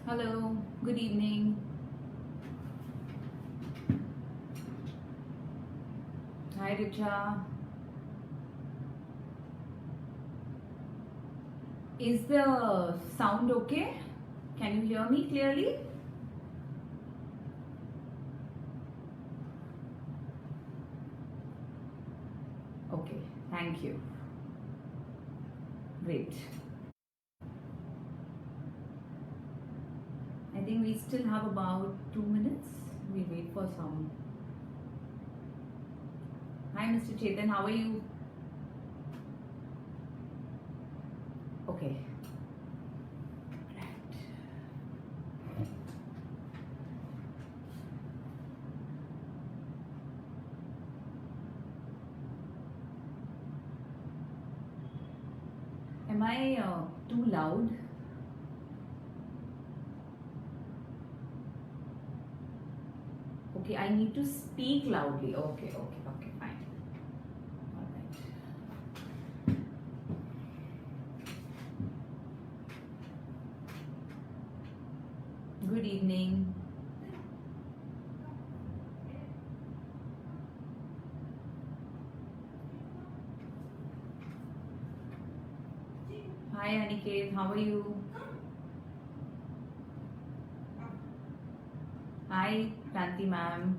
Hello, good evening. Hi Richa. Is the sound okay? Can you hear me clearly? Okay, thank you. Great. I think we still have about 2 minutes. We wait for some. Hi Mr. Chetan, how are you? Okay. Am I too loud? Okay, I need to speak loudly. Okay, fine. All right. Good evening. Hi Aniket, how are you? Hi Kranti ma'am.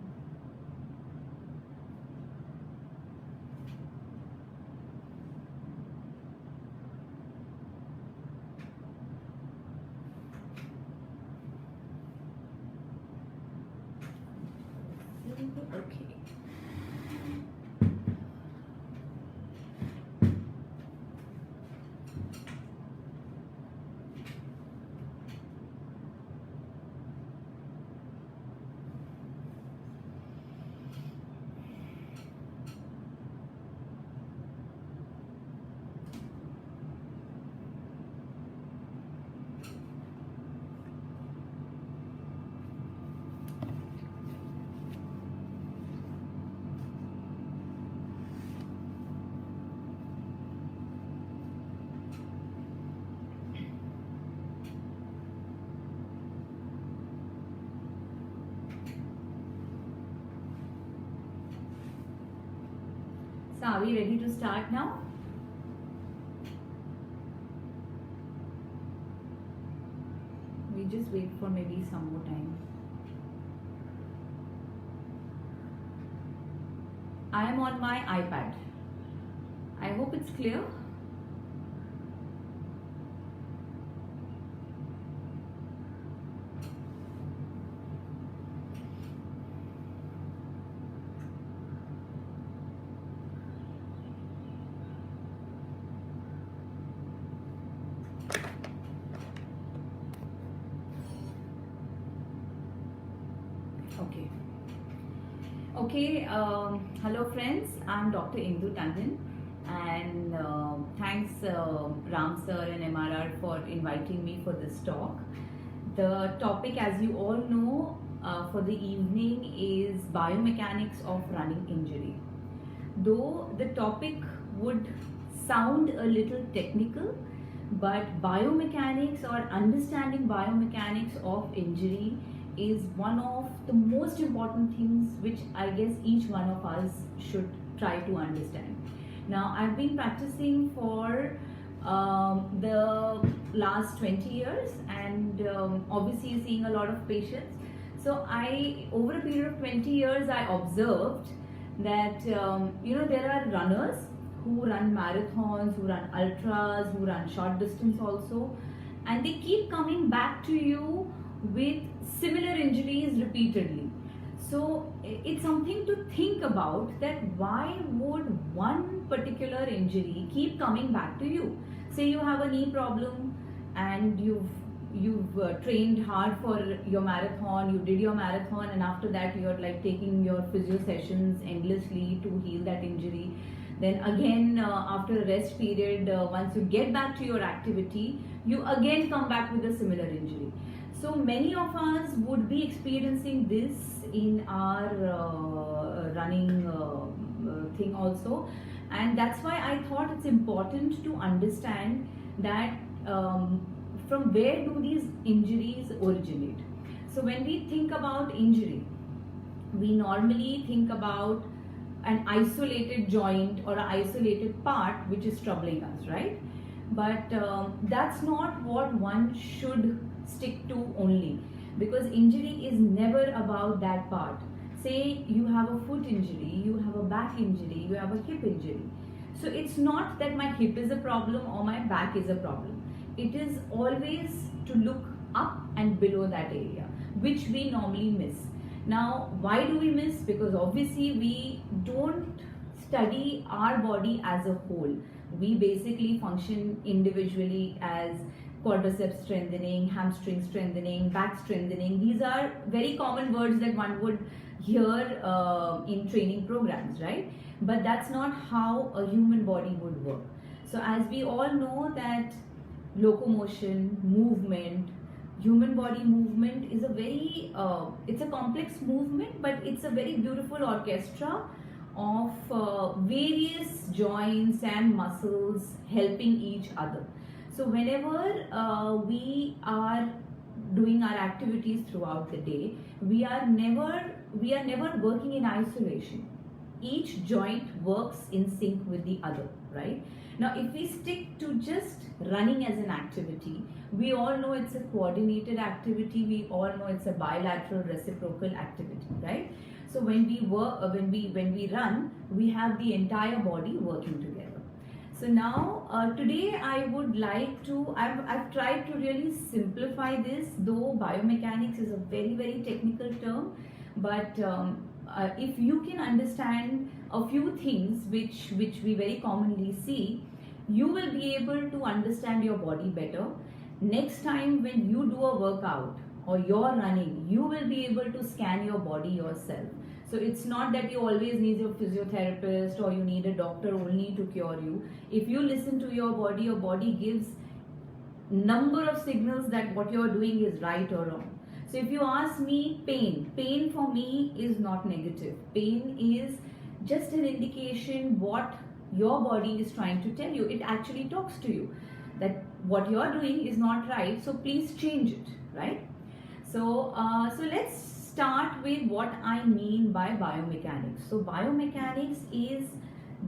Okay. So are we ready to start now? We just wait for maybe some more time. I am on my iPad. I hope it's clear. Okay. Okay, hello friends, I'm Dr. Indu Tandon and thanks Ram sir and MRR for inviting me for this talk. The topic, as you all know, for the evening is biomechanics of running injury. Though the topic would sound a little technical, but biomechanics or understanding biomechanics of injury is one of the most important things which I guess each one of us should try to understand. Now, I've been practicing for the last 20 years and obviously seeing a lot of patients. So over a period of 20 years, I observed that there are runners who run marathons, who run ultras, who run short distance also, and they keep coming back to you with similar injuries repeatedly. So it's something to think about, that why would one particular injury keep coming back to you? Say you have a knee problem and you've trained hard for your marathon, you did your marathon, and after that you're like taking your physio sessions endlessly to heal that injury. Then again, after a rest period, once you get back to your activity, you again come back with a similar injury. So many of us would be experiencing this in our running thing also, and that's why I thought it's important to understand that from where do these injuries originate? So when we think about injury, we normally think about an isolated joint or an isolated part which is troubling us, right? But that's not what one should stick to only, because injury is never about that part. Say you have a foot injury, you have a back injury, you have a hip injury. So it's not that my hip is a problem or my back is a problem. It is always to look up and below that area, which we normally miss. Now, why do we miss? Because obviously we don't study our body as a whole. We basically function individually as quadriceps strengthening, hamstring strengthening, back strengthening. These are very common words that one would hear in training programs, right? But that's not how a human body would work. So as we all know that locomotion, movement, human body movement is a very it's a complex movement, but it's a very beautiful orchestra of various joints and muscles helping each other. So whenever we are doing our activities throughout the day, we are never working in isolation. Each joint works in sync with the other, right? Now if we stick to just running as an activity, we all know it's a coordinated activity, we all know it's a bilateral reciprocal activity, right? So when we work, when we run, we have the entire body working together. So now today I would like to, I've tried to really simplify this, though biomechanics is a very technical term, but if you can understand a few things which we very commonly see, you will be able to understand your body better. Next time when you do a workout or you're running, you will be able to scan your body yourself. So it's not that you always need a physiotherapist or you need a doctor only to cure you. If you listen to your body gives number of signals that what you're doing is right or wrong. So if you ask me, pain for me is not negative. Pain is just an indication what your body is trying to tell you. It actually talks to you that what you're doing is not right, so please change it, right? So let's start with what I mean by biomechanics. So biomechanics is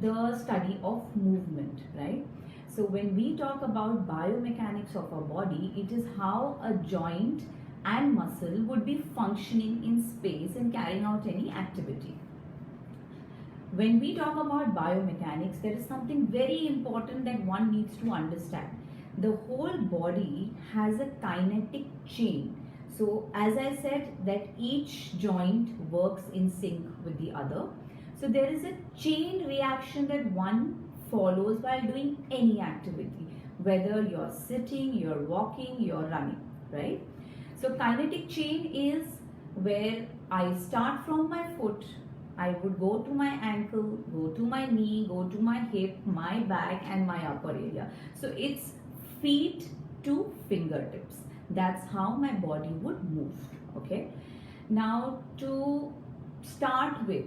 the study of movement, right? So when we talk about biomechanics of our body, it is how a joint and muscle would be functioning in space and carrying out any activity. When we talk about biomechanics, there is something very important that one needs to understand. The whole body has a kinetic chain. So as I said that each joint works in sync with the other. So there is a chain reaction that one follows while doing any activity, whether you're sitting, you're walking, you're running, right? So kinetic chain is where I start from my foot, I would go to my ankle, go to my knee, go to my hip, my back and my upper area. So it's feet to fingertips. That's how my body would move, okay? Now to start with,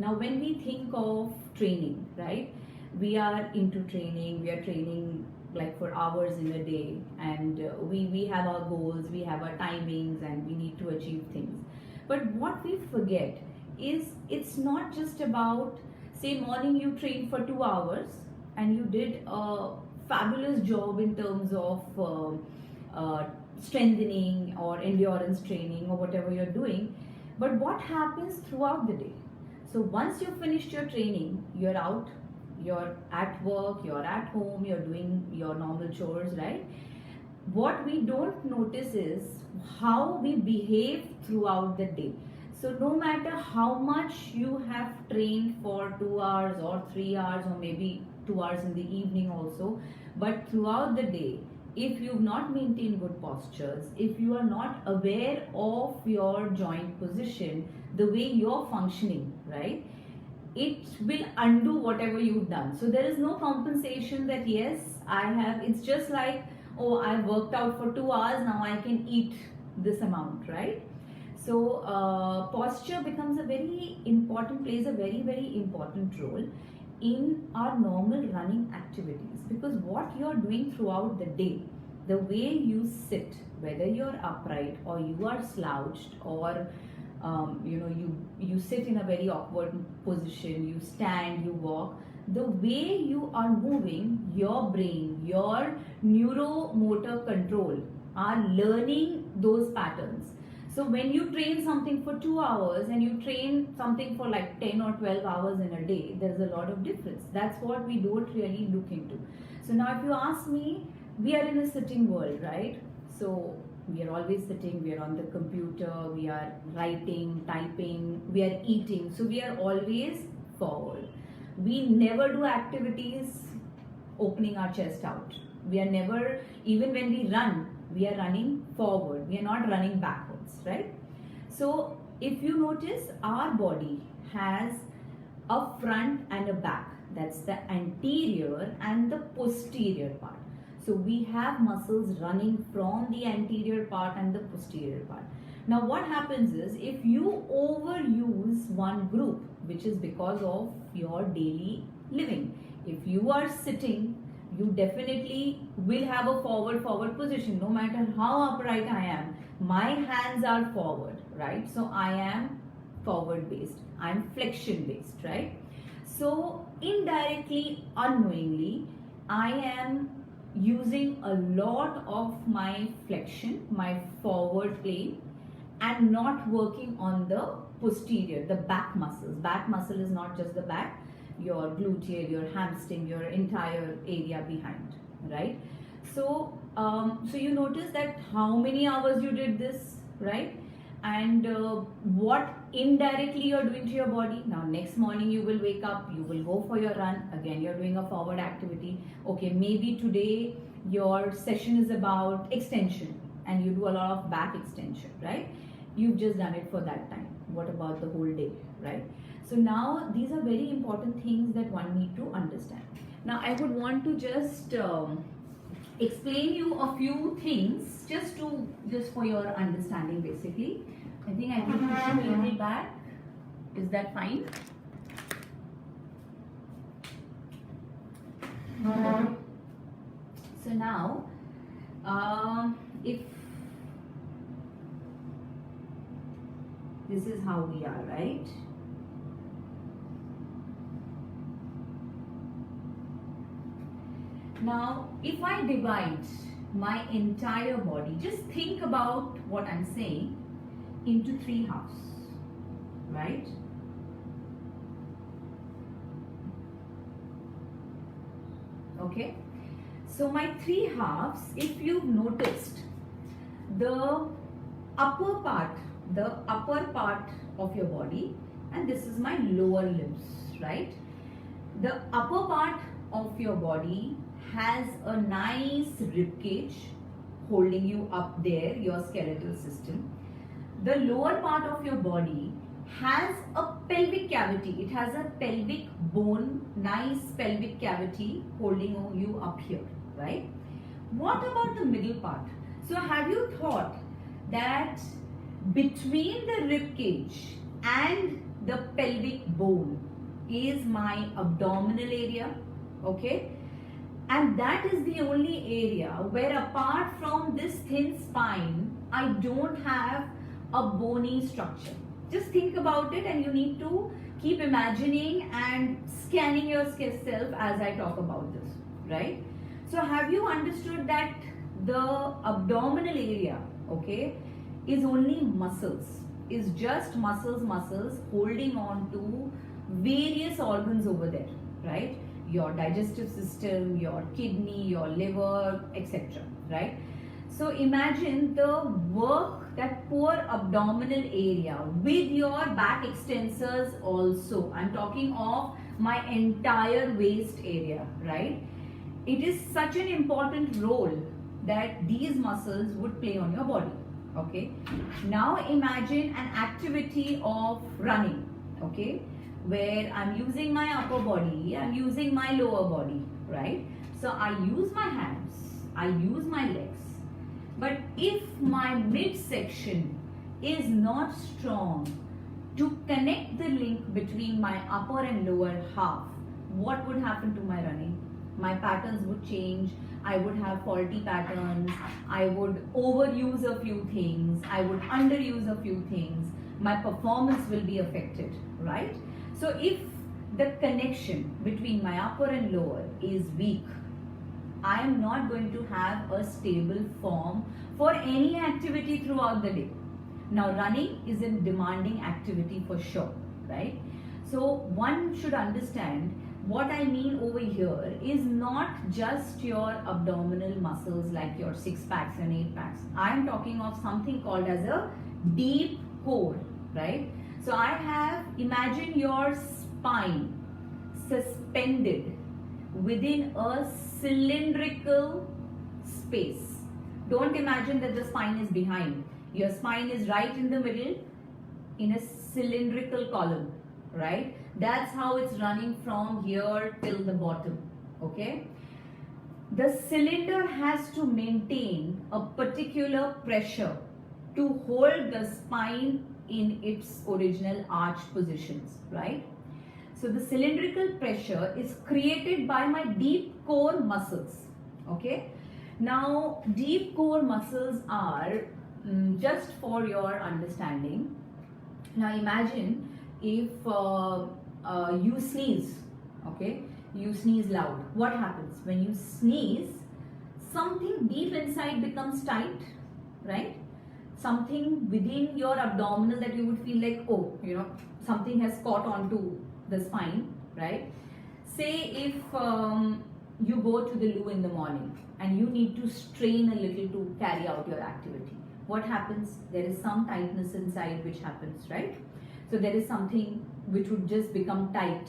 now when we think of training, right? We are into training, we are training like for hours in a day, and we have our goals, we have our timings, and we need to achieve things. But what we forget is it's not just about, say morning you trained for 2 hours and you did a fabulous job in terms of strengthening or endurance training or whatever you're doing, but what happens throughout the day? So once you've finished your training, you're out, you're at work, you're at home, you're doing your normal chores, right? What we don't notice is how we behave throughout the day. So no matter how much you have trained for 2 hours or 3 hours or maybe 2 hours in the evening also, but throughout the day, if you've not maintained good postures, if you are not aware of your joint position, the way you're functioning, right, it will undo whatever you've done. So there is no compensation that yes, it's just like, oh, I worked out for 2 hours, now I can eat this amount, right? So posture becomes plays a very important role in our normal running activities, because what you're doing throughout the day, the way you sit, whether you're upright or you are slouched, or you sit in a very awkward position, you stand, you walk, the way you are moving, your brain, your neuromotor control are learning those patterns. So when you train something for 2 hours and you train something for like 10 or 12 hours in a day, there's a lot of difference. That's what we don't really look into. So now if you ask me, we are in a sitting world, right? So we are always sitting, we are on the computer, we are writing, typing, we are eating. So we are always forward. We never do activities opening our chest out. We are never, even when we run, we are running forward. We are not running backwards, right? So if you notice, our body has a front and a back. That's the anterior and the posterior part. So we have muscles running from the anterior part and the posterior part. Now what happens is, if you overuse one group, which is because of your daily living, if you are sitting, you definitely will have a forward position. No matter how upright I am, my hands are forward, right? So I am forward based, I am flexion based, right? So indirectly, unknowingly, I am using a lot of my flexion, my forward plane, and not working on the posterior, the back muscles. Back muscle is not just the back, your gluteal, your hamstring, your entire area behind, right? So so you notice that how many hours you did this, right? And what indirectly you're doing to your body. Now next morning you will wake up, you will go for your run, again you're doing a forward activity. Okay, maybe today your session is about extension and you do a lot of back extension, right? You've just done it for that time. What about the whole day, right? So now these are very important things that one need to understand. Now I would want to just explain you a few things just for your understanding basically. I think I can push it a little back. Is that fine? So now if this is how we are, right? Now, if I divide my entire body, just think about what I'm saying, into 3 halves, right? Okay. So my 3 halves, if you've noticed, the upper part of your body, and this is my lower limbs, right? The upper part of your body has a nice rib cage holding you up there, your skeletal system. The lower part of your body has a pelvic cavity. It has a pelvic bone, nice pelvic cavity holding you up here, right? What about the middle part? So have you thought that between the rib cage and the pelvic bone is my abdominal area, okay? And that is the only area where, apart from this thin spine, I don't have a bony structure. Just think about it, and you need to keep imagining and scanning yourself as I talk about this, right? So have you understood that the abdominal area, okay, is only muscles, is just muscles holding on to various organs over there, right? Your digestive system, your kidney, your liver, etc., right? So imagine the work, that poor abdominal area with your back extensors also. I'm talking of my entire waist area, right? It is such an important role that these muscles would play on your body, okay? Now imagine an activity of running, okay? Where I'm using my upper body, I'm using my lower body, right? So I use my hands, I use my legs. But if my midsection is not strong to connect the link between my upper and lower half, what would happen to my running? My patterns would change. I would have faulty patterns, I would overuse a few things, I would underuse a few things, my performance will be affected, right? So if the connection between my upper and lower is weak, I am not going to have a stable form for any activity throughout the day. Now, running is a demanding activity for sure, right? So one should understand what I mean over here is not just your abdominal muscles like your 6 packs and 8 packs. I am talking of something called as a deep core, right? So I have, imagine your spine suspended within a cylindrical space. Don't imagine that the spine is behind. Your spine is right in the middle in a cylindrical column, right? That's how it's running from here till the bottom, okay? The cylinder has to maintain a particular pressure to hold the spine in its original arch positions, right? So the cylindrical pressure is created by my deep core muscles, okay? Now, deep core muscles are, just for your understanding, now imagine if you sneeze, okay? You sneeze loud. What happens? When you sneeze, something deep inside becomes tight, right? Something within your abdominal that you would feel like, oh, you know, something has caught onto the spine, right? Say if you go to the loo in the morning and you need to strain a little to carry out your activity. What happens? There is some tightness inside which happens, right? So there is something which would just become tight.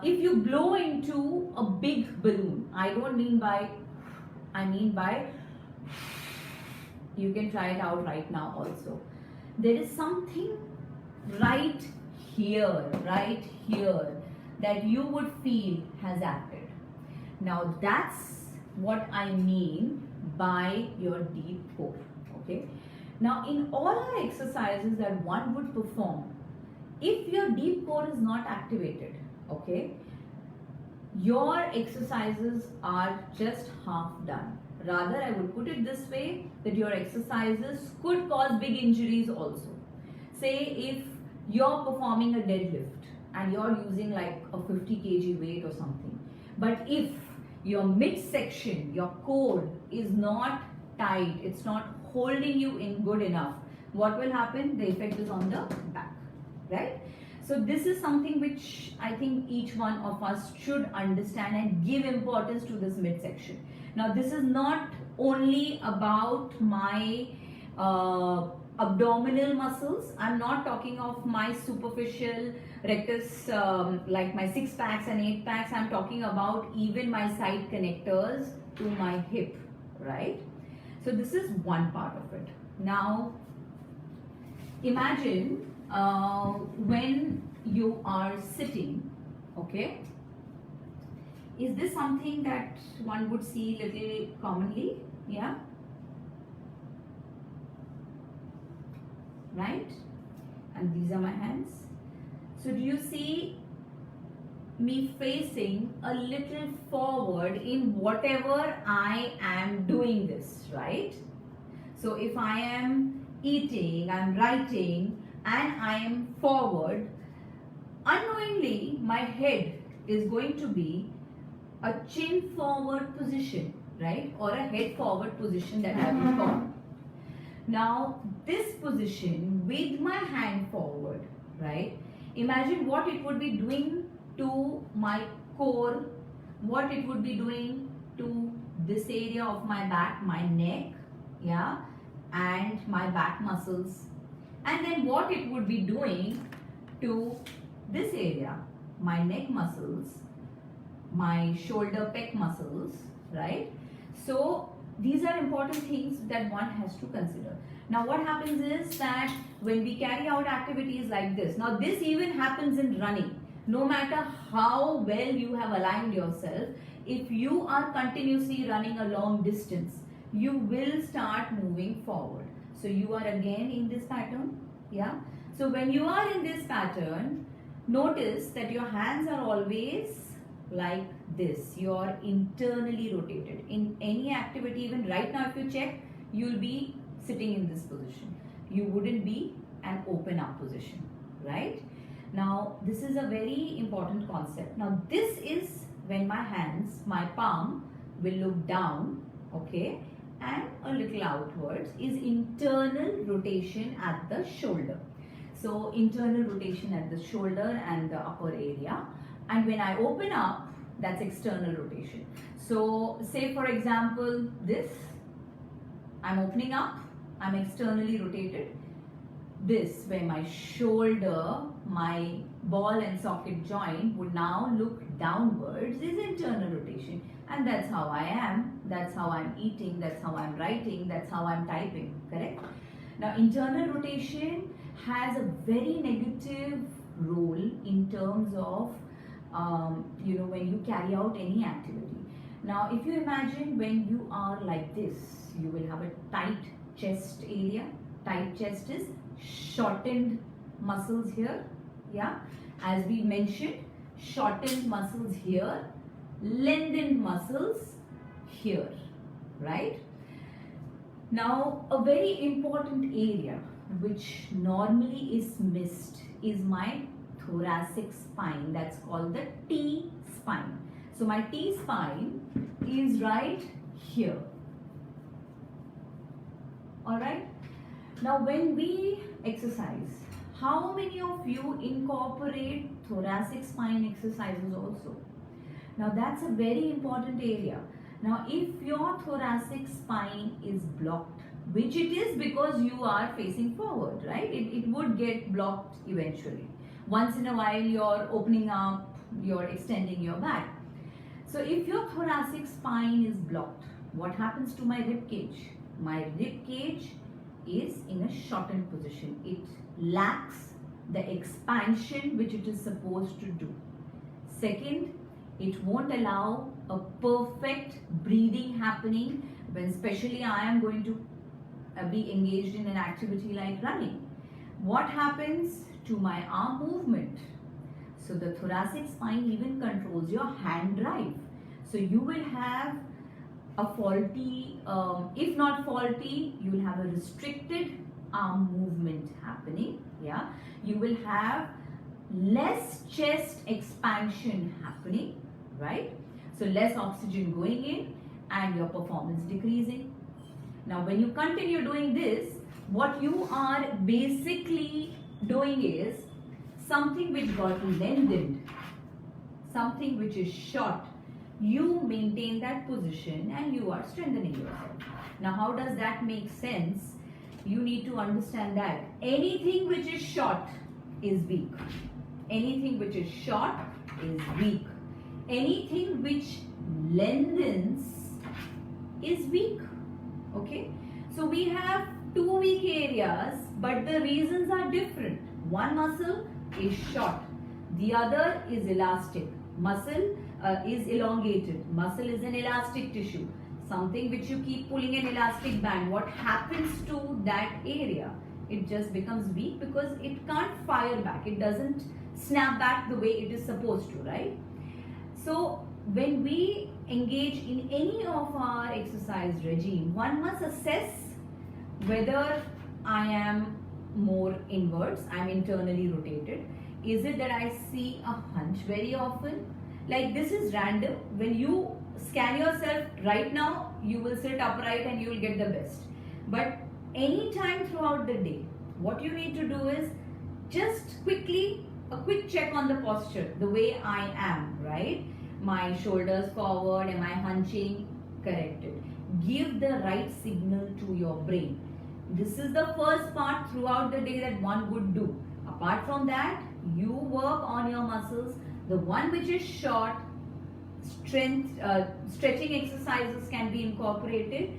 If you blow into a big balloon, I mean by, you can try it out right now also. There is something right here that you would feel has acted. Now that's what I mean by your deep core, okay? Now in all our exercises that one would perform, if your deep core is not activated, okay, your exercises are just half done. Rather, I would put it this way, that your exercises could cause big injuries also. Say if you're performing a deadlift and you're using like a 50 kg weight or something, but if your midsection, your core is not tight, it's not holding you in good enough, what will happen? The effect is on the back, right? So this is something which I think each one of us should understand and give importance to this midsection. Now this is not only about my abdominal muscles. I'm not talking of my superficial rectus, like my 6 packs and 8 packs. I'm talking about even my side connectors to my hip, right? So this is one part of it. Now imagine when you are sitting, okay? Is this something that one would see little commonly? Yeah? Right? And these are my hands. So do you see me facing a little forward in whatever I am doing this, right? So if I am eating, I'm writing, and I am forward, unknowingly my head is going to be a chin forward position, right? Or a head forward position that I will form. Now this position with my hand forward, right? Imagine what it would be doing to my core, what it would be doing to this area of my back, my neck, yeah, and my back muscles, and then what it would be doing to this area, my neck muscles, my shoulder pec muscles, right? So these are important things that one has to consider. Now what happens is that when we carry out activities like this, now this even happens in running. No matter how well you have aligned yourself, if you are continuously running a long distance, you will start moving forward. So you are again in this pattern, yeah? So when you are in this pattern, notice that your hands are always like this, you're internally rotated. In any activity, even right now if you check, you'll be sitting in this position. You wouldn't be an open up position, right? Now this is a very important concept. Now this is when my hands, my palm will look down, okay, and a little outwards, is internal rotation at the shoulder. So internal rotation at the shoulder and the upper area. And when I open up, that's external rotation. So say for example this, I'm opening up, I'm externally rotated. This, where my shoulder, my ball and socket joint would now look downwards, is internal rotation. And that's how I am, that's how I'm eating, that's how I'm writing, that's how I'm typing, correct? Now internal rotation has a very negative role in terms of when you carry out any activity. Now if you imagine when you are like this, you will have a tight chest area. Tight chest is shortened muscles here, yeah, as we mentioned, shortened muscles here, lengthened muscles here, right? Now a very important area which normally is missed is my thoracic spine. That's called the T spine. So my T spine is right here. Alright. Now when we exercise, how many of you incorporate thoracic spine exercises also? Now that's a very important area. Now if your thoracic spine is blocked, which it is because you are facing forward, right? It would get blocked eventually. Once in a while you're opening up, you're extending your back. So if your thoracic spine is blocked, what happens to my rib cage? My rib cage is in a shortened position. It lacks the expansion which it is supposed to do. Second, it won't allow a perfect breathing happening when especially I am going to be engaged in an activity like running. What happens to my arm movement? So the thoracic spine even controls your hand drive. So you will have a faulty, if not faulty, you will have a restricted arm movement happening. Yeah, you will have less chest expansion happening, right? So less oxygen going in and your performance decreasing. Now when you continue doing this, what you are basically doing is something which got lengthened, something which is short, you maintain that position and you are strengthening yourself. Now how does that make sense? You need to understand that anything which is short is weak. Anything which is short is weak. Anything which lengthens is weak. Okay, so we have two weak areas, but the reasons are different. One muscle is short, the other is elastic. Muscle is elongated. Muscle is an elastic tissue, something which you keep pulling an elastic band. What happens to that area? It just becomes weak because it can't fire back. It doesn't snap back the way it is supposed to, right? So when we engage in any of our exercise regime, one must assess whether I am more inwards, I'm internally rotated. Is it that I see a hunch very often? Like this is random. When you scan yourself right now, you will sit upright and you will get the best. But anytime throughout the day, what you need to do is just quickly, a quick check on the posture, the way I am, right? My shoulders forward, am I hunching? Corrected. Give the right signal to your brain. This is the first part throughout the day that one would do. Apart from that, you work on your muscles. The one which is short, stretching exercises can be incorporated,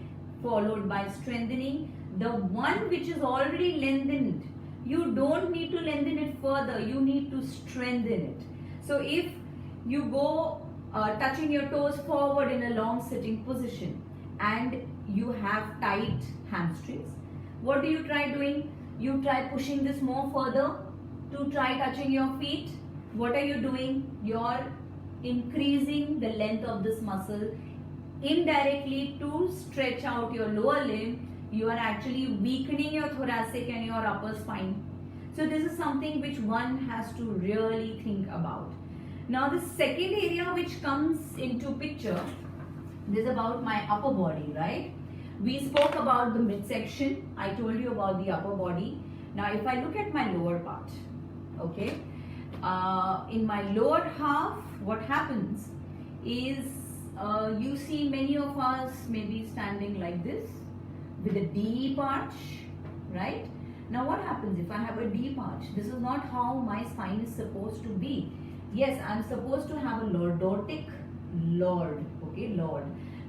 followed by strengthening. The one which is already lengthened, you don't need to lengthen it further, you need to strengthen it. So if you go touching your toes forward in a long sitting position and you have tight hamstrings, what do you try doing? You try pushing this more further to try touching your feet. What are you doing? You're increasing the length of this muscle indirectly to stretch out your lower limb, you are actually weakening your thoracic and your upper spine. So this is something which one has to really think about. Now the second area which comes into picture is about my upper body, right? We spoke about the midsection. I told you about the upper body. Now if I look at my lower part, okay, in my lower half, what happens is you see many of us maybe standing like this with a deep arch, right? Now what happens if I have a deep arch? This is not how my spine is supposed to be. Yes, I'm supposed to have a lordotic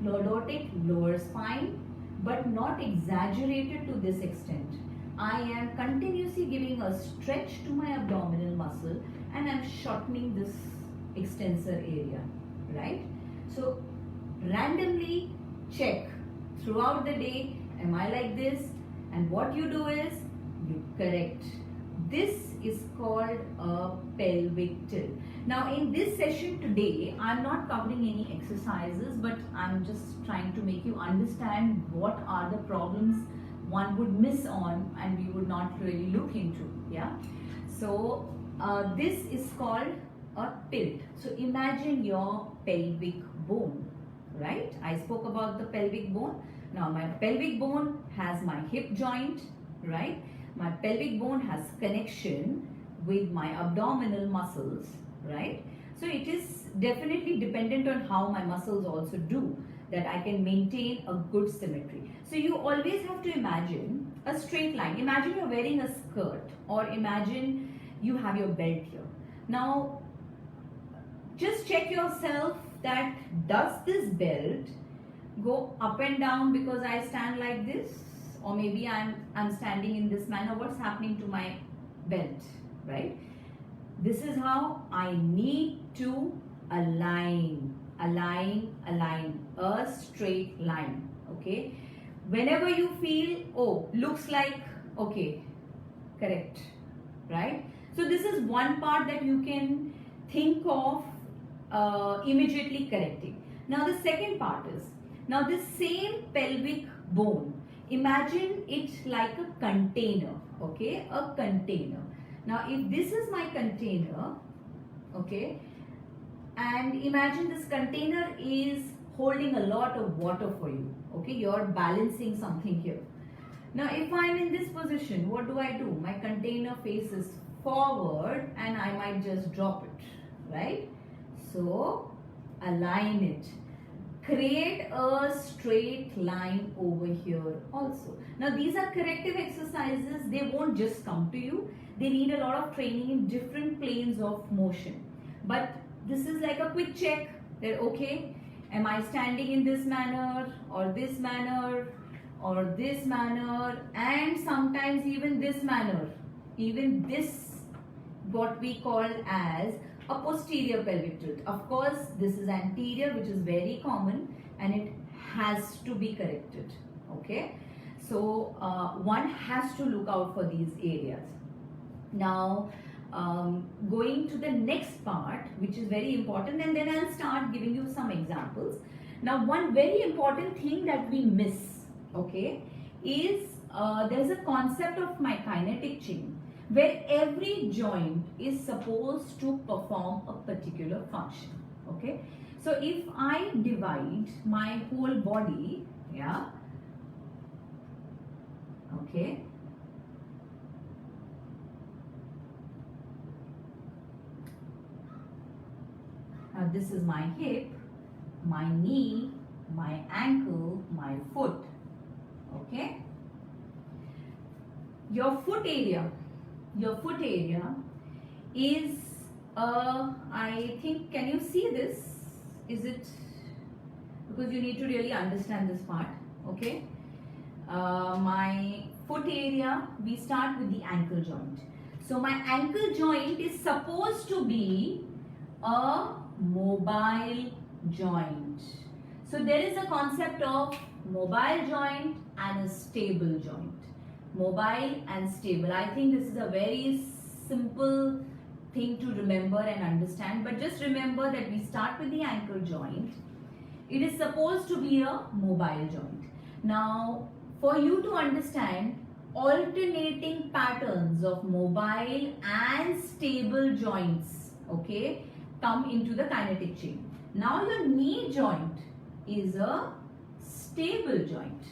lordotic lower spine, but not exaggerated to this extent. I am continuously giving a stretch to my abdominal muscle and I'm shortening this extensor area, right? So randomly check throughout the day, am I like this? And what you do is you correct. This is called a pelvic tilt. Now in this session today, I'm not covering any exercises, but I'm just trying to make you understand what are the problems one would miss on and we would not really look into. Yeah. So this is called a tilt. So imagine your pelvic bone, right? I spoke about the pelvic bone. Now my pelvic bone has my hip joint, right? My pelvic bone has connection with my abdominal muscles, right? So it is definitely dependent on how my muscles also do, that I can maintain a good symmetry. So you always have to imagine a straight line. Imagine you're wearing a skirt, or imagine you have your belt here. Now just check yourself that does this belt go up and down because I stand like this, or maybe I'm standing in this manner. What's happening to my belt, right? This is how I need to align a straight line. Okay, whenever you feel, oh, looks like, okay, correct, right? So this is one part that you can think of immediately correcting. Now the second part is, now this same pelvic bone, imagine it like a container, okay, a container. Now if this is my container, okay, and imagine this container is holding a lot of water for you, okay, you're balancing something here. Now if I'm in this position, what do? My container faces forward and I might just drop it, right? So align it. Create a straight line over here also. Now these are corrective exercises. They won't just come to you. They need a lot of training in different planes of motion. But this is like a quick check that, okay, am I standing in this manner or this manner or this manner, and sometimes even this manner, even this, what we call as a posterior pelvic tilt. Of course, this is anterior, which is very common, and it has to be corrected. Okay, so one has to look out for these areas. Now, going to the next part, which is very important, and then I'll start giving you some examples. Now, one very important thing that we miss, okay, is there's a concept of my kinetic chain, where every joint is supposed to perform a particular function. Okay, so if I divide my whole body, yeah, okay, now this is my hip, my knee, my ankle, my foot. Okay, your foot area is I think, can you see this? Is it, because you need to really understand this part. Okay, my foot area, we start with the ankle joint. So my ankle joint is supposed to be a mobile joint. So there is a concept of mobile joint and a stable joint. Mobile and stable. I think this is a very simple thing to remember and understand, but just remember that we start with the ankle joint. It is supposed to be a mobile joint. Now, for you to understand, alternating patterns of mobile and stable joints, okay, come into the kinetic chain. Now your knee joint is a stable joint.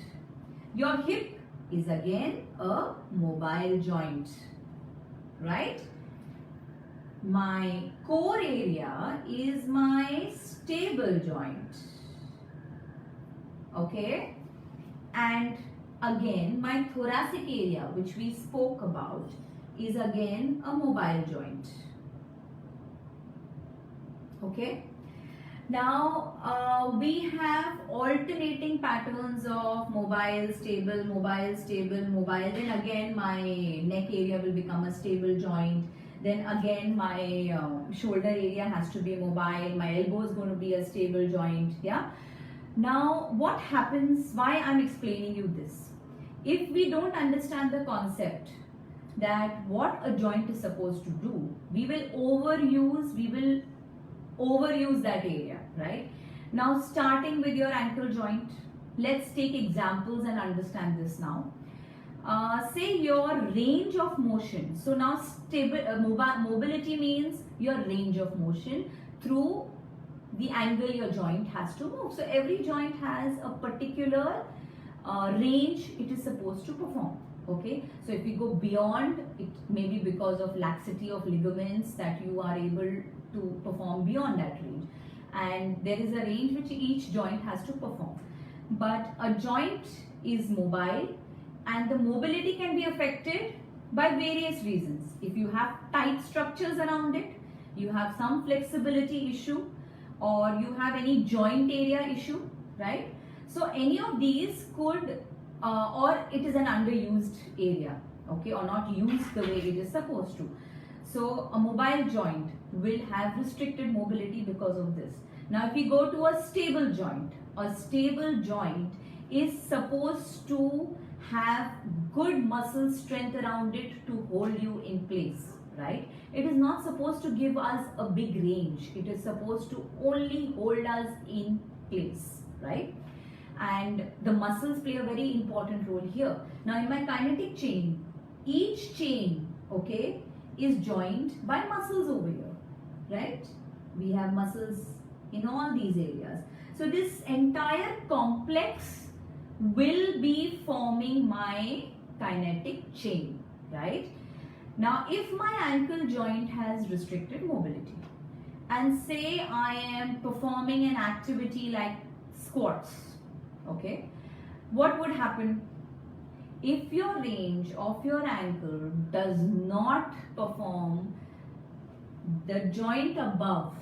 Your hip is again a mobile joint, right? My core area is my stable joint, okay? And again, my thoracic area, which we spoke about, is again a mobile joint, okay? Now, we have alternating patterns of mobile, stable, mobile, stable, mobile. Then again, my neck area will become a stable joint. Then again, my shoulder area has to be mobile. My elbow is going to be a stable joint, yeah? Now, what happens, why I'm explaining you this? If we don't understand the concept that what a joint is supposed to do, we will overuse that area, right? Now, starting with your ankle joint, let's take examples and understand this now. Say your range of motion. So now mobility means your range of motion through the angle your joint has to move. So every joint has a particular range it is supposed to perform. Okay, so if we go beyond, it may be because of laxity of ligaments that you are able to perform beyond that range, and there is a range which each joint has to perform. But a joint is mobile, and the mobility can be affected by various reasons. If you have tight structures around it, you have some flexibility issue, or you have any joint area issue, right? So any of these could or it is an underused area, okay, or not used the way it is supposed to. So a mobile joint will have restricted mobility because of this. Now if we go to a stable joint is supposed to have good muscle strength around it to hold you in place, right? It is not supposed to give us a big range. It is supposed to only hold us in place, right? And the muscles play a very important role here. Now in my kinetic chain, each chain, okay, is joined by muscles over here, right? We have muscles in all these areas. So this entire complex will be forming my kinetic chain, right? Now if my ankle joint has restricted mobility, and say I am performing an activity like squats, okay, what would happen if your range of your ankle does not perform the joint above,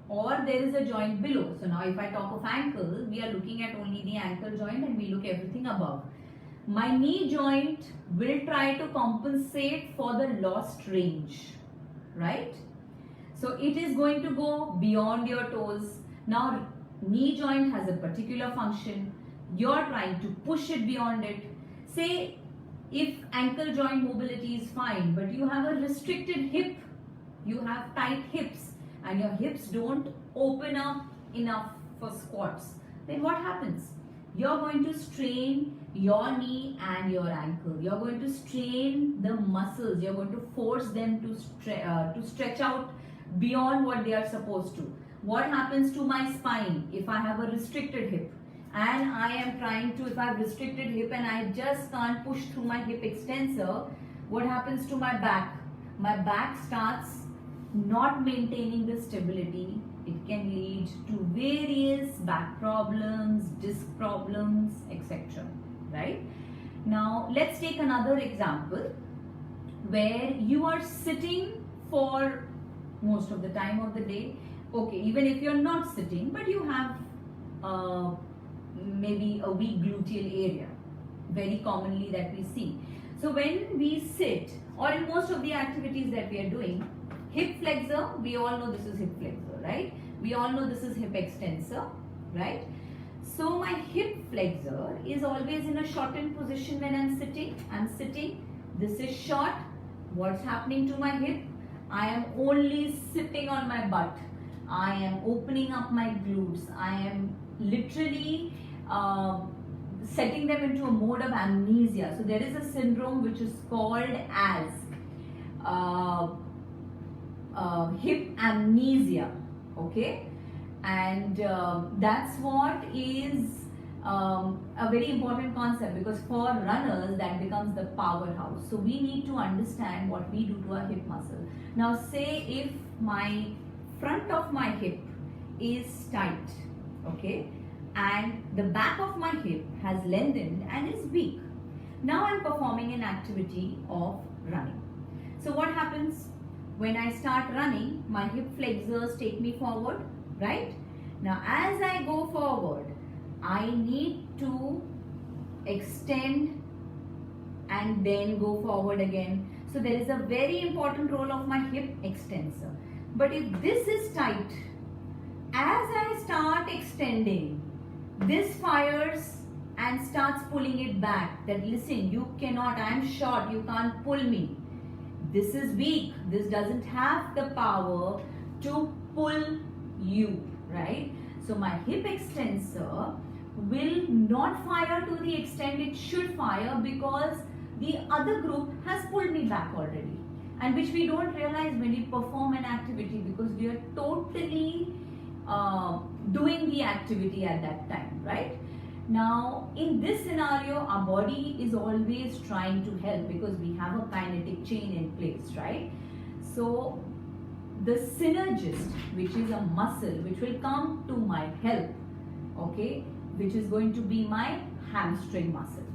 or there is a joint below? So now if I talk of ankle, we are looking at only the ankle joint and we look everything above. My knee joint will try to compensate for the lost range, right? So it is going to go beyond your toes. Now knee joint has a particular function. You're trying to push it beyond it. Say if ankle joint mobility is fine, but you have a restricted hip, you have tight hips, and your hips don't open up enough for squats, then what happens? You're going to strain your knee and your ankle. You're going to strain the muscles. You're going to force them to stretch out beyond what they are supposed to. What happens to my spine if I have a restricted hip? And I am trying to, if I have restricted hip and I just can't push through my hip extensor, what happens to my back? My back starts not maintaining the stability. It can lead to various back problems, disc problems, etc. Right? Now let's take another example where you are sitting for most of the time of the day. Okay, even if you're not sitting, but you have maybe a weak gluteal area, very commonly that we see. So when we sit, or in most of the activities that we are doing, hip flexor, we all know this is hip flexor, right? We all know this is hip extensor, right? So my hip flexor is always in a shortened position when I'm sitting. This is short. What's happening to my hip? I am only sitting on my butt. I am opening up my glutes. I am literally setting them into a mode of amnesia. So there is a syndrome which is called as hip amnesia. Okay, and that's what is a very important concept, because for runners that becomes the powerhouse. So we need to understand what we do to our hip muscle. Now say if my front of my hip is tight, okay, and the back of my hip has lengthened and is weak. Now I'm performing an activity of running. So what happens when I start running? My hip flexors take me forward, right? Now as I go forward, I need to extend and then go forward again. So there is a very important role of my hip extensor. But if this is tight, as I start extending, this fires and starts pulling it back. That listen, you cannot, I am short, you can't pull me. This is weak. This doesn't have the power to pull you, right? So my hip extensor will not fire to the extent it should fire, because the other group has pulled me back already, and which we don't realize when we perform an activity, because we are totally doing the activity at that time, right? Now in this scenario, our body is always trying to help, because we have a kinetic chain in place, right? So the synergist, which is a muscle which will come to my help, okay, which is going to be my hamstring muscle.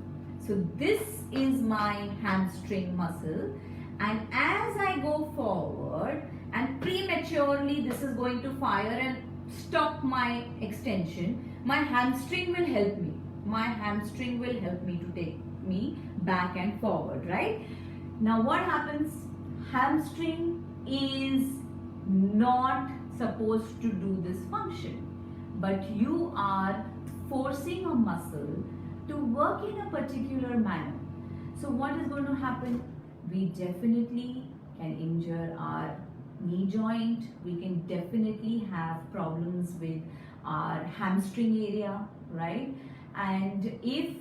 So this is my hamstring muscle, and as I go forward and prematurely this is going to fire and stop my extension, my hamstring will help me. My hamstring will help me to take me back and forward, right? Now what happens? Hamstring is not supposed to do this function, but you are forcing a muscle to work in a particular manner. So what is going to happen? We definitely can injure our knee joint. We can definitely have problems with our hamstring area, right? And if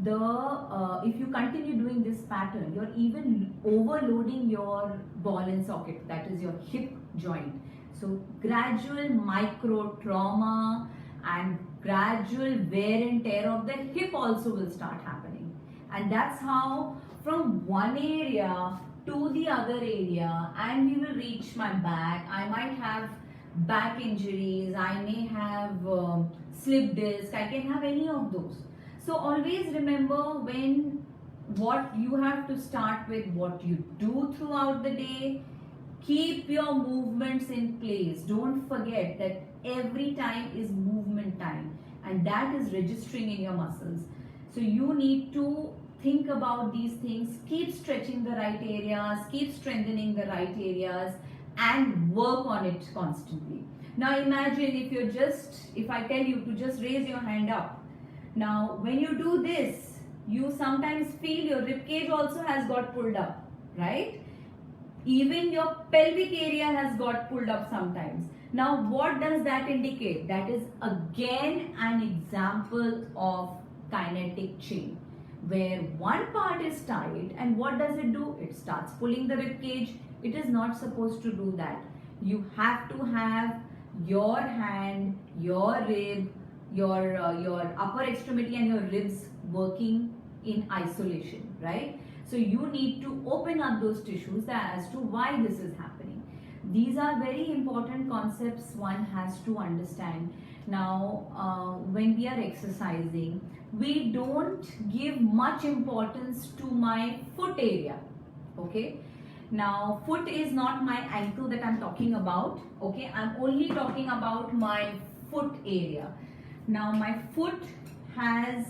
you continue doing this pattern, you're even overloading your ball and socket, that is your hip joint. So gradual micro trauma and gradual wear and tear of the hip also will start happening. And that's how from one area to the other area, and we will reach my back. I might have back injuries, I may have slip disc, I can have any of those. So always remember, what you have to start with, what you do throughout the day. Keep your movements in place. Don't forget that every time is movement time, and that is registering in your muscles. So you need to think about these things. Keep stretching the right areas, keep strengthening the right areas, and work on it constantly. Now imagine if I tell you to just raise your hand up. Now when you do this, you sometimes feel your rib cage also has got pulled up, right? Even your pelvic area has got pulled up sometimes. Now what does that indicate? That is again an example of kinetic chain, where one part is tight, and what does it do? It starts pulling the rib cage. It is not supposed to do that. You have to have your hand, your rib, your upper extremity and your ribs working in isolation, right? So you need to open up those tissues as to why this is happening. These are very important concepts one has to understand. Now when we are exercising, we don't give much importance to my foot area, okay? Now foot is not my ankle that I'm talking about, okay? I'm only talking about my foot area. Now my foot has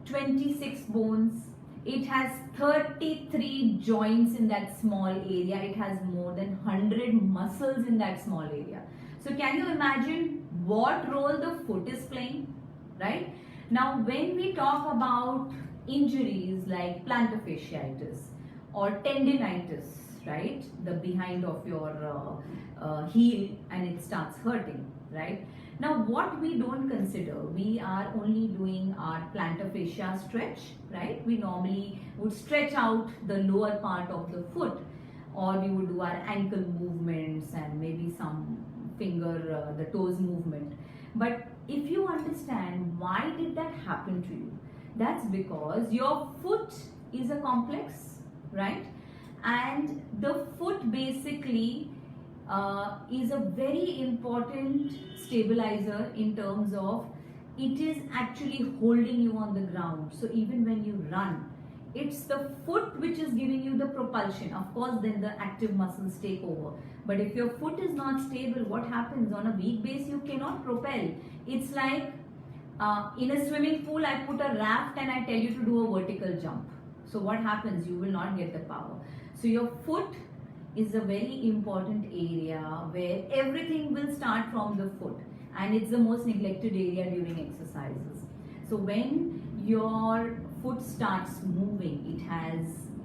26 bones. It has 33 joints in that small area. It has more than 100 muscles in that small area. So can you imagine what role the foot is playing, right? Now when we talk about injuries like plantar fasciitis or tendinitis, right? The behind of your heel, and it starts hurting, right? Now what we don't consider, we are only doing our plantar fascia stretch, right? We normally would stretch out the lower part of the foot, or we would do our ankle movements and maybe some finger, the toes movement. But if you understand why did that happen to you, that's because your foot is a complex, right? And the foot basically is a very important stabilizer in terms of it is actually holding you on the ground. So even when you run, it's the foot which is giving you the propulsion. Of course, then the active muscles take over. But if your foot is not stable, what happens? On a weak base, you cannot propel. It's like in a swimming pool, I put a raft and I tell you to do a vertical jump. So what happens? You will not get the power. So your foot is a very important area where everything will start from the foot, and it's the most neglected area during exercises. So when your foot starts moving,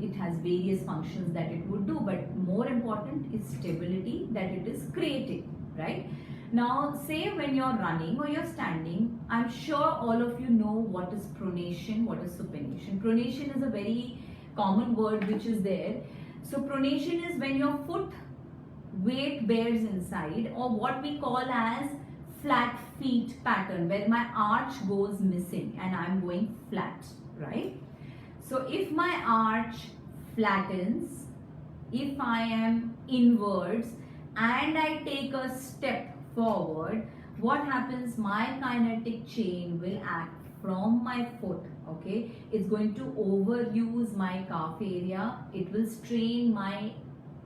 it has various functions that it would do, but more important is stability that it is creating, right? Now say when you're running or you're standing, I'm sure all of you know what is pronation, what is supination. Pronation is a very common word which is there. So pronation is when your foot weight bears inside, or what we call as flat feet pattern, where my arch goes missing and I'm going flat, right? So if my arch flattens, if I am inwards and I take a step forward, what happens? My kinetic chain will act from my foot, okay? It's going to overuse my calf area, it will strain my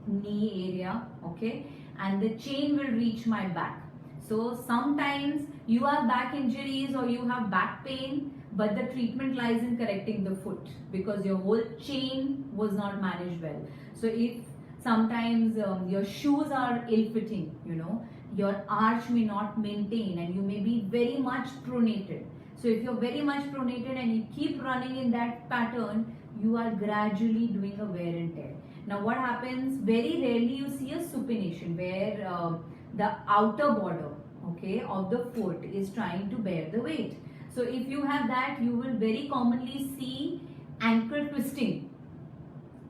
knee area, okay? And the chain will reach my back. So sometimes you have back injuries or you have back pain, but the treatment lies in correcting the foot because your whole chain was not managed well. So if sometimes your shoes are ill-fitting, you know, your arch may not maintain and you may be very much pronated. So if you're very much pronated and you keep running in that pattern, you are gradually doing a wear and tear. Now what happens? Very rarely you see a supination where the outer border, okay, of the foot is trying to bear the weight. So if you have that, you will very commonly see ankle twisting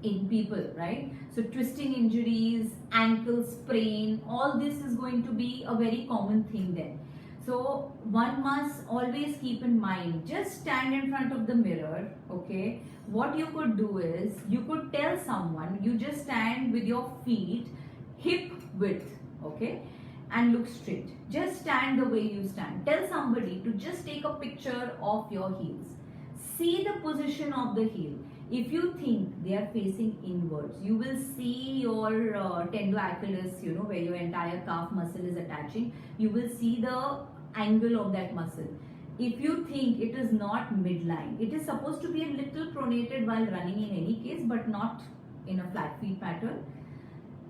in people, right? So twisting injuries, ankle sprain, all this is going to be a very common thing there. So one must always keep in mind, just stand in front of the mirror, okay? What you could do is, you could tell someone, you just stand with your feet hip width, okay? And look straight. Just stand the way you stand. Tell somebody to just take a picture of your heels. See the position of the heel. If you think they are facing inwards, you will see your tendoaculus, you know, where your entire calf muscle is attaching. You will see the angle of that muscle. If you think it is not midline, it is supposed to be a little pronated while running in any case, but not in a flat feet pattern.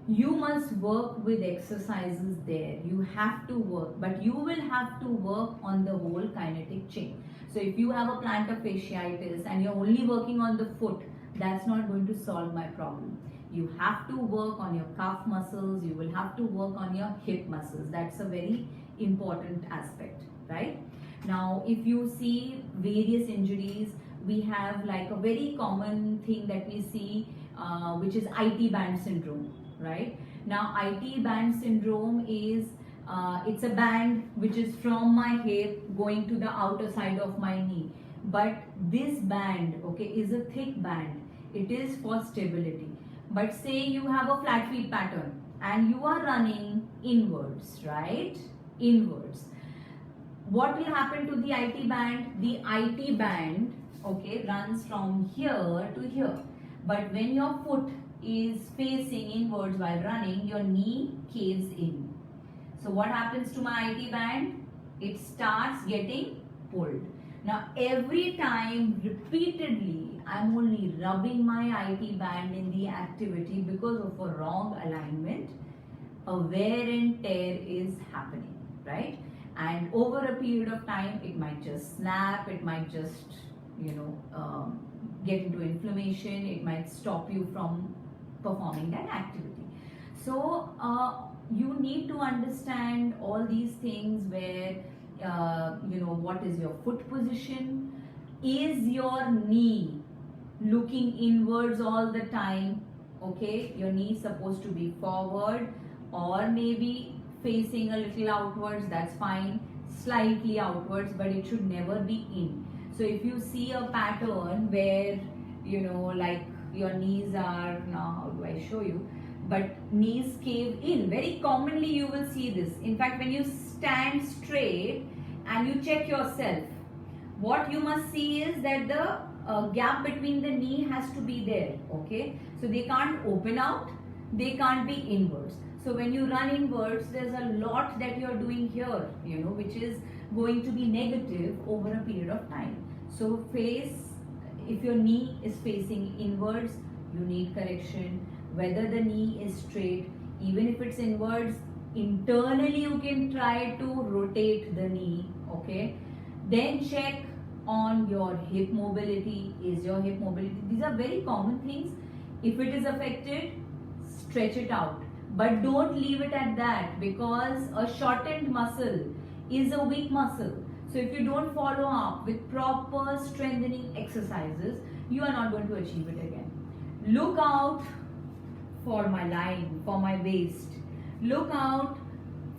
You must work with exercises there. You have to work, but you will have to work on the whole kinetic chain. So if you have a plantar fasciitis and you're only working on the foot, that's not going to solve my problem. You have to work on your calf muscles, you will have to work on your hip muscles. That's a very important aspect, right? Now, if you see various injuries, we have like a very common thing that we see, which is IT band syndrome, right? Now, IT band syndrome is, it's a band which is from my hip going to the outer side of my knee. But this band, okay, is a thick band. It is for stability. But say you have a flat feet pattern and you are running inwards, right? Inwards. What will happen to the IT band? The IT band, okay, runs from here to here. But when your foot is facing inwards while running, your knee caves in. So what happens to my IT band? It starts getting pulled. Now every time repeatedly I'm only rubbing my IT band in the activity because of a wrong alignment, a wear and tear is happening, right? And over a period of time it might just snap, it might just, you know, get into inflammation, it might stop you from performing that activity. So you need to understand all these things where what is your foot position, is your knee looking inwards all the time, okay, your knee is supposed to be forward or maybe facing a little outwards, that's fine, slightly outwards, but it should never be in. So if you see a pattern where like your knees are, now how do I show you, but knees cave in, very commonly you will see this. In fact, when you stand straight and you check yourself, what you must see is that the gap between the knee has to be there, okay, so they can't open out, they can't be inwards. So when you run inwards, there's a lot that you're doing here, which is going to be negative over a period of time. So if your knee is facing inwards, you need correction. Whether the knee is straight, even if it's inwards, internally you can try to rotate the knee, okay. Then check on your hip mobility. Is your hip mobility, these are very common things. If it is affected, stretch it out, but don't leave it at that, because a shortened muscle is a weak muscle. So if you don't follow up with proper strengthening exercises, you are not going to achieve it again. Look out for my line, for my waist. Look out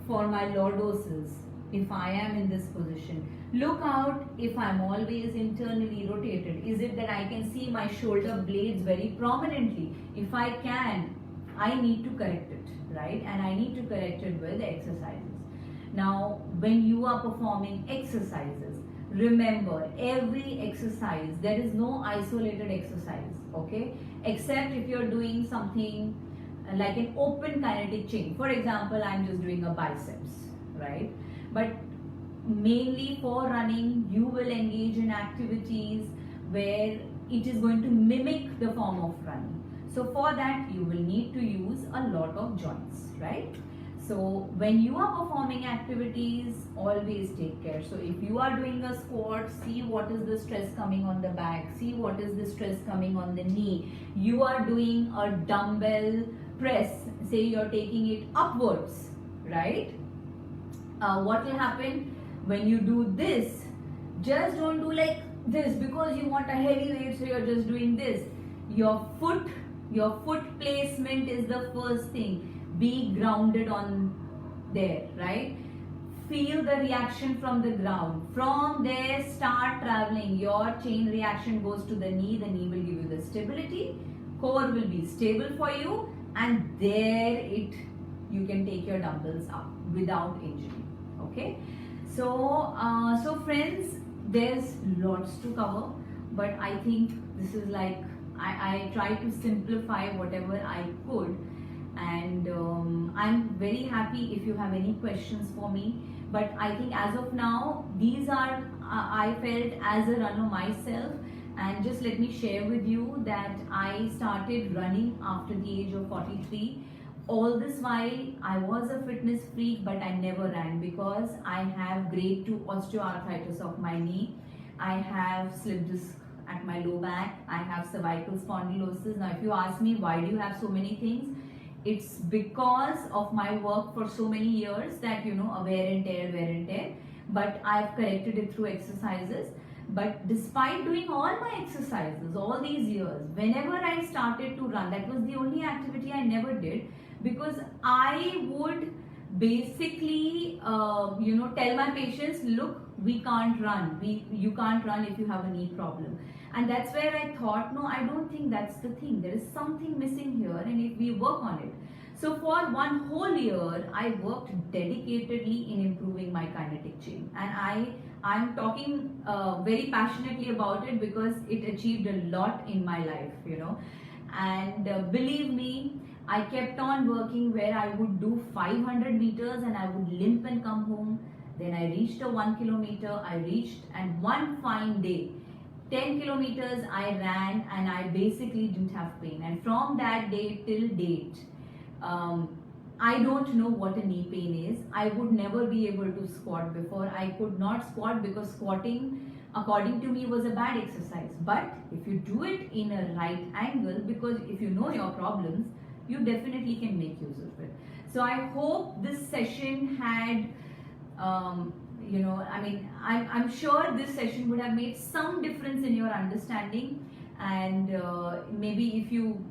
for my lordosis if I am in this position. Look out if I'm always internally rotated. Is it that I can see my shoulder blades very prominently? If I can, I need to correct it, right? And I need to correct it with exercises. Now, when you are performing exercises, remember every exercise, there is no isolated exercise, okay? Except if you're doing something like an open kinetic chain. For example, I'm just doing a biceps, right? But mainly for running, you will engage in activities where it is going to mimic the form of running. So for that, you will need to use a lot of joints, right? So when you are performing activities, always take care. So if you are doing a squat, see what is the stress coming on the back, see what is the stress coming on the knee. You are doing a dumbbell press, say you're taking it upwards, right? What will happen when you do this? Just don't do like this because you want a heavy weight, so you're just doing this. Your foot placement is the first thing. Be grounded on there, right? Feel the reaction from the ground. From there, start traveling. Your chain reaction goes to the knee will give you the stability. Core will be stable for you, and there you can take your dumbbells up without injury. Okay, so friends, there's lots to cover, but I think this is like I try to simplify whatever I could, and I'm very happy if you have any questions for me. But I think as of now, these are I felt as a runner myself, and just let me share with you that I started running after the age of 43. All this while I was a fitness freak, but I never ran because I have grade 2 osteoarthritis of my knee. I have slip disc at my low back. I have cervical spondylosis. Now if you ask me why do you have so many things, it's because of my work for so many years that a wear and tear, but I've corrected it through exercises. But despite doing all my exercises all these years, whenever I started to run, that was the only activity I never did, because I would basically tell my patients, look, we can't run, you can't run if you have a knee problem. And that's where I thought, no, I don't think that's the thing. There is something missing here, and if we work on it. So for one whole year, I worked dedicatedly in improving my kinetic chain, and I'm talking very passionately about it because it achieved a lot in my life, and believe me, I kept on working where I would do 500 meters and I would limp and come home. Then I reached a 1 kilometer, and one fine day, 10 kilometers I ran, and I basically didn't have pain. And from that day till date, I don't know what a knee pain is. I would never be able to squat before. I could not squat because squatting according to me was a bad exercise. But if you do it in a right angle, because if you know your problems, you definitely can make use of it. So I hope this session had, I'm sure this session would have made some difference in your understanding. And maybe if you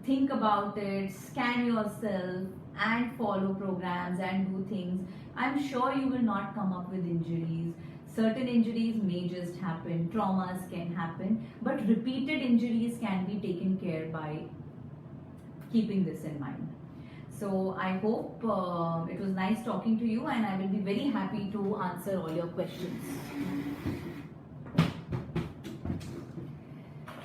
think about it, scan yourself and follow programs and do things, I'm sure you will not come up with injuries. Certain injuries may just happen, traumas can happen, but repeated injuries can be taken care by keeping this in mind. So I hope it was nice talking to you, and I will be very happy to answer all your questions.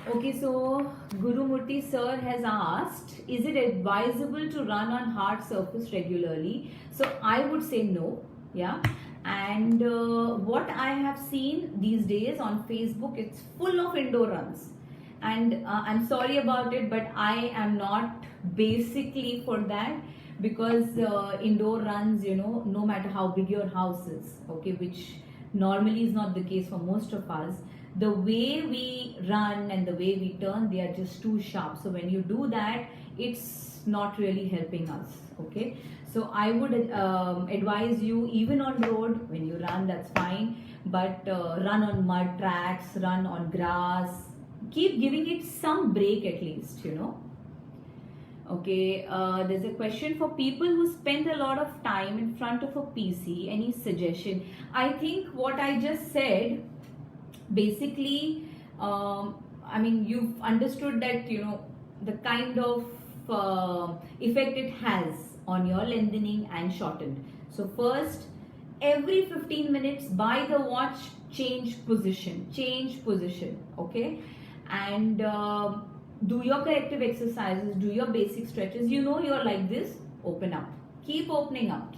Okay, so Guru Murthy sir has asked, is it advisable to run on hard surface regularly? So I would say no, yeah. And what I have seen these days on Facebook, it's full of indoor runs. And I'm sorry about it, but I am not basically for that, because indoor runs, no matter how big your house is, okay, which normally is not the case for most of us, the way we run and the way we turn, they are just too sharp. So when you do that, it's not really helping us, okay. So I would advise you, even on road, when you run, that's fine, but run on mud tracks, run on grass, keep giving it some break at least, Okay, there's a question for people who spend a lot of time in front of a PC. Any suggestion? I think what I just said, basically, you've understood that, the kind of effect it has on your lengthening and shortened. So first, every 15 minutes by the watch, change position, okay? And do your corrective exercises, do your basic stretches. You're like this, open up. Keep opening up.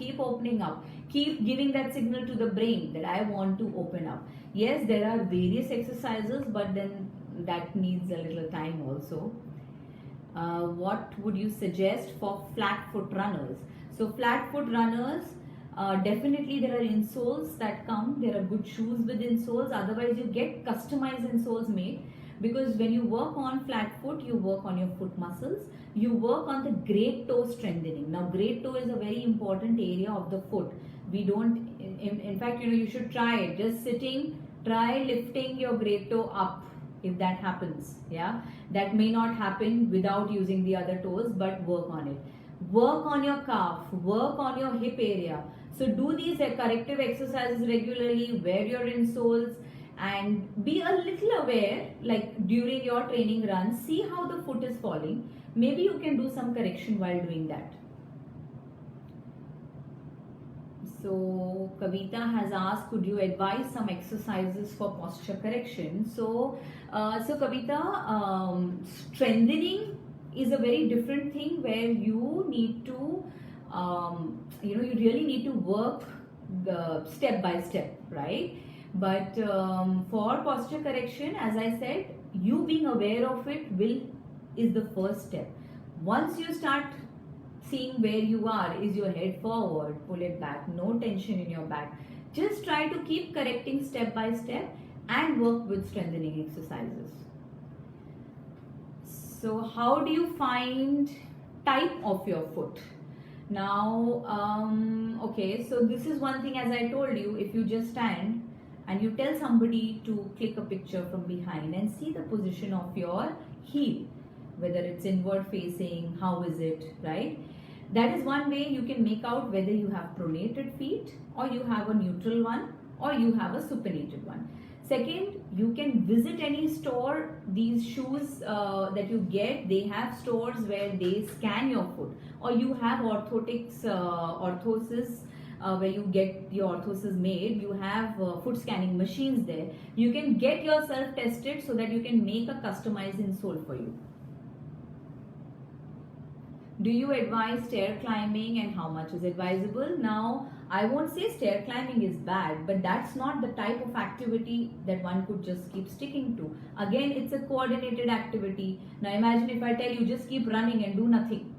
Keep giving that signal to the brain that I want to open up. Yes, there are various exercises, but then that needs a little time also. What would you suggest for flat foot runners? So flat foot runners, definitely there are insoles that come. There are good shoes with insoles. Otherwise, you get customized insoles made. Because when you work on flat foot, you work on your foot muscles, you work on the great toe strengthening. Now, great toe is a very important area of the foot. We don't, in fact, you should try it. Just sitting, try lifting your great toe up, if that happens, yeah. That may not happen without using the other toes, but work on it. Work on your calf, work on your hip area. So do these corrective exercises regularly, wear your insoles, and be a little aware, like during your training run, see how the foot is falling. Maybe you can do some correction while doing that. So Kavita has asked, could you advise some exercises for posture correction? So Kavita, strengthening is a very different thing, where you need to, you really need to work the step by step, right? But for posture correction, as I said, you being aware of it is the first step. Once you start seeing where you are, is your head forward, pull it back, no tension in your back. Just try to keep correcting step by step and work with strengthening exercises. So how do you find type of your foot? Now, okay, so this is one thing, as I told you, if you just stand and you tell somebody to click a picture from behind and see the position of your heel, whether it's inward facing, how is it, right? That is one way you can make out whether you have pronated feet, or you have a neutral one, or you have a supinated one. Second, you can visit any store. These shoes that you get, they have stores where they scan your foot, or you have orthotics, orthosis, where you get your orthosis made. You have foot scanning machines there. You can get yourself tested so that you can make a customized insole for you. Do you advise stair climbing, and how much is advisable? Now, I won't say stair climbing is bad, but that's not the type of activity that one could just keep sticking to. Again, it's a coordinated activity. Now imagine if I tell you just keep running and do nothing.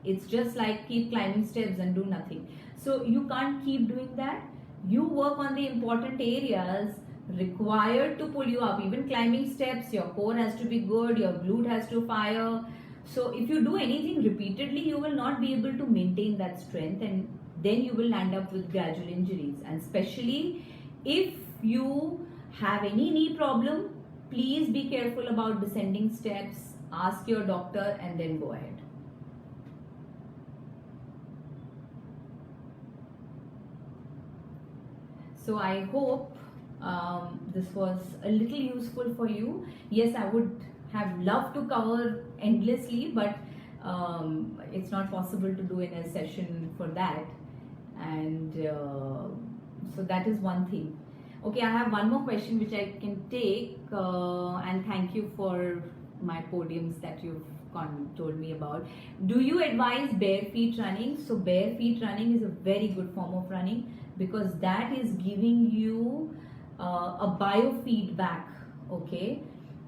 It's just like keep climbing steps and do nothing. So you can't keep doing that. You work on the important areas required to pull you up. Even climbing steps, your core has to be good, your glute has to fire. So if you do anything repeatedly, you will not be able to maintain that strength, and then you will end up with gradual injuries. And especially if you have any knee problem, please be careful about descending steps. Ask your doctor and then go ahead. So I hope this was a little useful for you. Yes, I would have loved to cover endlessly, but it's not possible to do in a session for that. And so that is one thing. Okay, I have one more question which I can take, and thank you for my podiums that you've told me about. Do you advise bare feet running? So bare feet running is a very good form of running, because that is giving you a biofeedback, okay?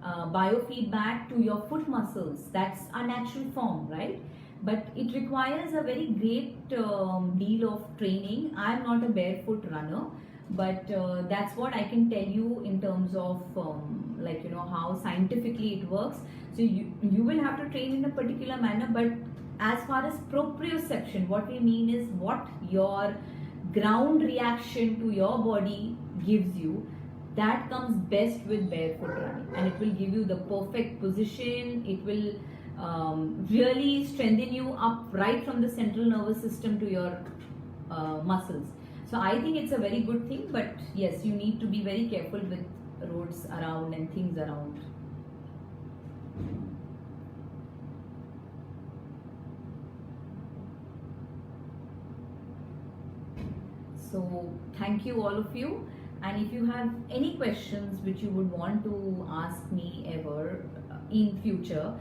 Biofeedback to your foot muscles. That's a natural form, right? But it requires a very great deal of training. I'm not a barefoot runner, but that's what I can tell you in terms of like, you know, how scientifically it works. So you will have to train in a particular manner, but as far as proprioception, what we mean is what your ground reaction to your body gives you, that comes best with barefoot running, and it will give you the perfect position. It will really strengthen you up right from the central nervous system to your muscles. So I think it's a very good thing, but yes, you need to be very careful with roads around and things around. So thank you all of you, and if you have any questions which you would want to ask me ever in future,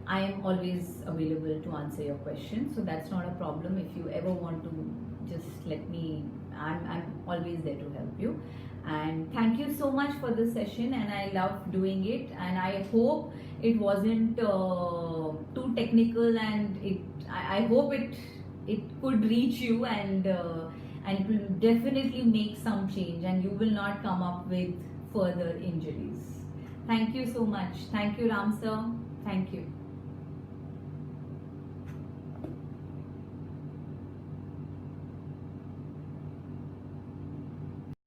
I am always available to answer your questions. So that's not a problem. If you ever want to just let me, I'm always there to help you. And thank you so much for this session, and I love doing it, and I hope it wasn't too technical, and I hope it could reach you, and it will definitely make some change, and you will not come up with further injuries. Thank you so much. Thank you, Ram sir. Thank you.